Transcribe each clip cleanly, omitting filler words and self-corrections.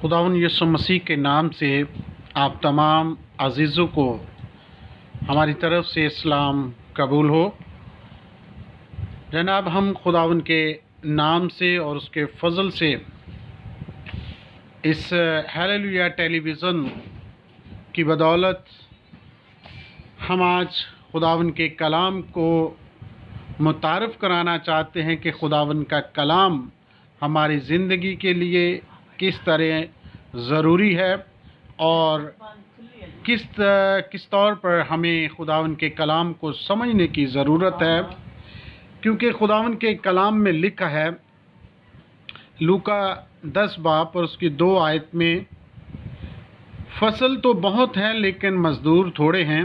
खुदावंद यीशु मसीह के नाम से आप तमाम अजीज़ों को हमारी तरफ से इस्लाम कबूल हो। जनाब, हम खुदावंद के नाम से और उसके फजल से इस हालेलुया टेलीविज़न की बदौलत हम आज खुदावंद के कलाम को मुतारफ़ कराना चाहते हैं कि खुदावंद का कलाम हमारी ज़िंदगी के लिए किस तरह ज़रूरी है और किस तौर पर हमें खुदावंद के कलाम को समझने की ज़रूरत है। क्योंकि खुदावंद के कलाम में लिखा है लूका 10 बाब और उसकी 2 आयत में, फसल तो बहुत है लेकिन मज़दूर थोड़े हैं,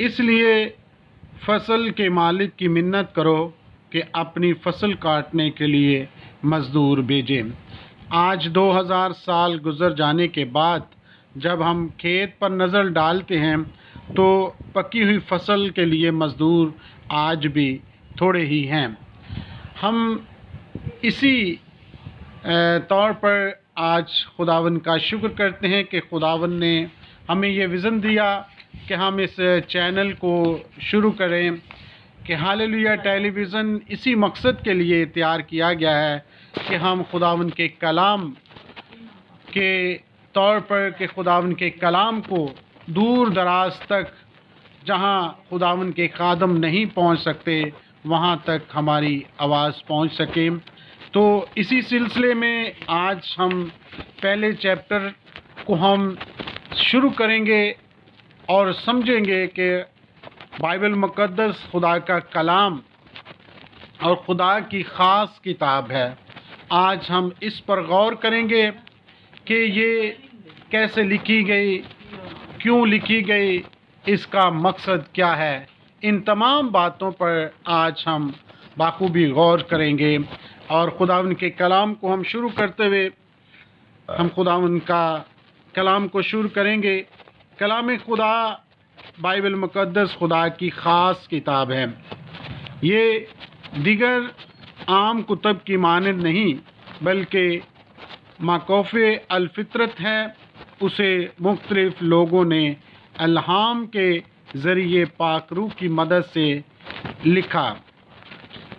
इसलिए फसल के मालिक की मिन्नत करो कि अपनी फसल काटने के लिए मज़दूर भेजें। आज 2000 साल गुज़र जाने के बाद जब हम खेत पर नज़र डालते हैं तो पकी हुई फसल के लिए मज़दूर आज भी थोड़े ही हैं। हम इसी तौर पर आज खुदावंद का शुक्र करते हैं कि खुदावंद ने हमें ये विज़न दिया कि हम इस चैनल को शुरू करें कि हालेलुया टेलीविज़न इसी मकसद के लिए तैयार किया गया है कि हम खुदावंद के कलाम के तौर पर कि खुदावंद के कलाम को दूर दराज तक, जहां खुदावंद के खादम नहीं पहुंच सकते, वहां तक हमारी आवाज़ पहुंच सके। तो इसी सिलसिले में आज हम पहले चैप्टर को हम शुरू करेंगे और समझेंगे कि बाइबल मुक़द्दस खुदा का कलाम और खुदा की ख़ास किताब है। आज हम इस पर गौर करेंगे कि ये कैसे लिखी गई, क्यों लिखी गई, इसका मकसद क्या है। इन तमाम बातों पर आज हम बाखूबी गौर करेंगे और खुदावंद के कलाम को हम शुरू करते हुए हम खुदावंद का कलाम को शुरू करेंगे। कलाम खुदा बाइबल मुक़द्दस खुदा की ख़ास किताब है। ये दिगर आम कुतब की मानद नहीं बल्कि माकूफ़े अलफ़ितरत है। उसे मुख्तलिफ़ लोगों ने अल्हाम के ज़रिए पाक रूह की मदद से लिखा।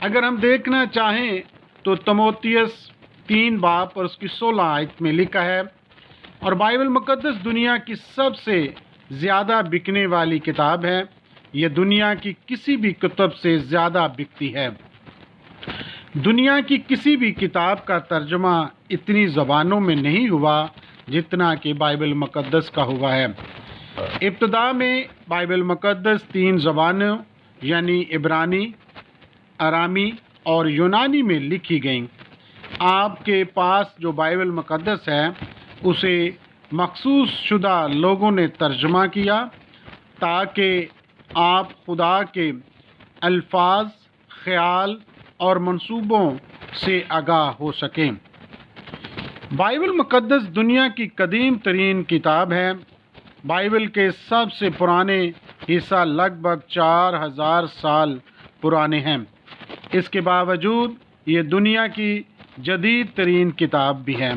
अगर हम देखना चाहें तो तीमुथियुस 3 बाब और उसकी 16 आयत में लिखा है, और बाइबल मुक़द्दस दुनिया की सबसे ज़्यादा बिकने वाली किताब है। ये दुनिया की किसी भी किताब से ज़्यादा बिकती है। दुनिया की किसी भी किताब का तर्जुमा इतनी ज़बानों में नहीं हुआ जितना कि बाइबल मुक़द्दस का हुआ है। इब्तिदा में बाइबल मुक़द्दस 3 ज़बानों यानी इब्रानी, अरामी और यूनानी में लिखी गई। आपके पास जो बाइबल मुक़द्दस है उसे मखसूस शुदा लोगों ने तर्जुमा किया ताकि आप खुदा के अल्फाज, ख़याल और मंसूबों से आगाह हो सकें। बाइबल मुक़द्दस दुनिया की कदीम तरीन किताब है। बाइबल के सबसे पुराने हिस्सा लगभग 4000 साल पुराने हैं। इसके बावजूद ये दुनिया की जदीद तरीन किताब भी है,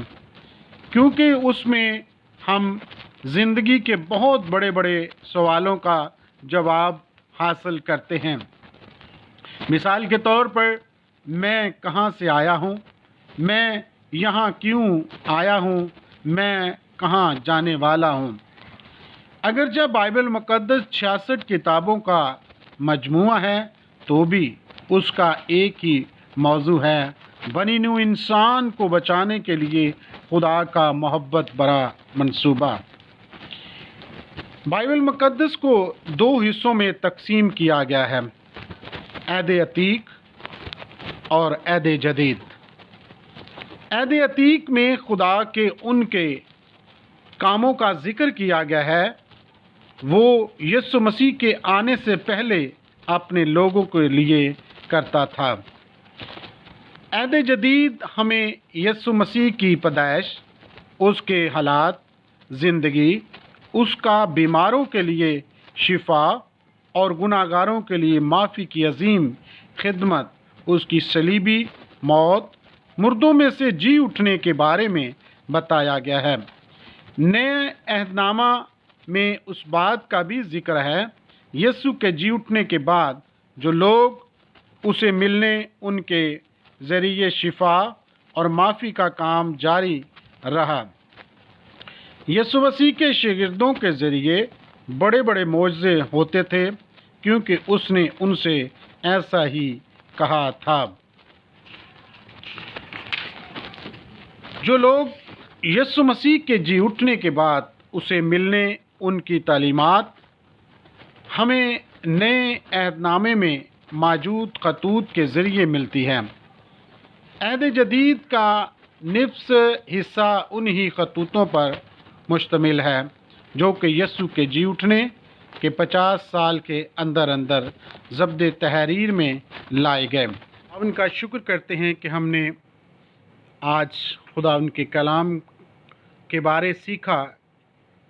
क्योंकि उसमें हम ज़िंदगी के बहुत बड़े बड़े सवालों का जवाब हासिल करते हैं। मिसाल के तौर पर, मैं कहाँ से आया हूँ, मैं यहाँ क्यों आया हूँ, मैं कहाँ जाने वाला हूँ। अगर जब बाइबल मुक़द्दस 66 किताबों का मजमूआ है तो भी उसका एक ही मौजू है, बनी नूं इंसान को बचाने के लिए खुदा का मोहब्बत भरा मंसूबा। बाइबल मुक़द्दस को 2 हिस्सों में तकसीम किया गया है, अहद अतीक और अहद जदीद। अहद अतीक में खुदा के उनके कामों का जिक्र किया गया है, वो यीशु मसीह के आने से पहले अपने लोगों के लिए करता था। अहद जदीद हमें यीशु मसीह की पैदाइश, उसके हालात ज़िंदगी, उसका बीमारों के लिए शिफा और गुनाहगारों के लिए माफ़ी की अजीम खिदमत, उसकी सलीबी मौत, मुर्दों में से जी उठने के बारे में بتایا گیا ہے۔ نئے عہد نامہ میں اس بات کا بھی ذکر ہے یسوع کے جی اٹھنے کے بعد جو لوگ اسے ملنے ان کے ذریعے شفا اور معافی کا کام جاری رہا۔ یسوع مسیح کے شاگردوں کے ذریعے بڑے بڑے معجزے ہوتے تھے کیونکہ اس نے ان سے ایسا ہی کہا تھا۔ جو لوگ یسوع مسیح کے جی اٹھنے کے بعد اسے ملنے ان کی تعلیمات ہمیں نئے عہد نامے میں موجود خطوط کے ذریعے ملتی ہیں۔ عہد جدید کا نصف حصہ انہی خطوطوں پر مشتمل ہے جو کہ یسوع کے جی اٹھنے کے 50 سال کے اندر اندر ضبط تحریر میں لائے گئے۔ ان کا شکر کرتے ہیں کہ ہم نے آج خداوند کے کلام کے بارے سیکھا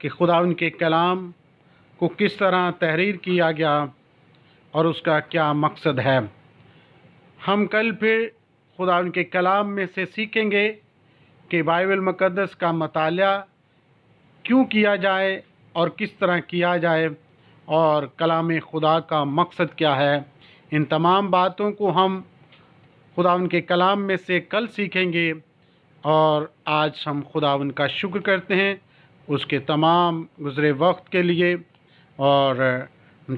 کہ خداوند کے کلام کو کس طرح تحریر کیا گیا اور اس کا کیا مقصد ہے۔ ہم کل پھر خداوند کے کلام میں سے سیکھیں گے کہ بائبل مقدس کا مطالعہ کیوں کیا جائے اور کس طرح کیا جائے اور کلام خدا کا مقصد کیا ہے۔ ان تمام باتوں کو ہم خداوند کے کلام میں سے کل سیکھیں گے، اور آج ہم خداوند کا شکر کرتے ہیں اس کے تمام گزرے وقت کے لیے اور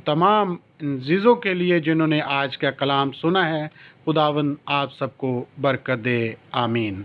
تمام ان عزیزوں کے لیے جنہوں نے آج کا کلام سنا ہے۔ خداوند آپ سب کو برکت دے، آمین۔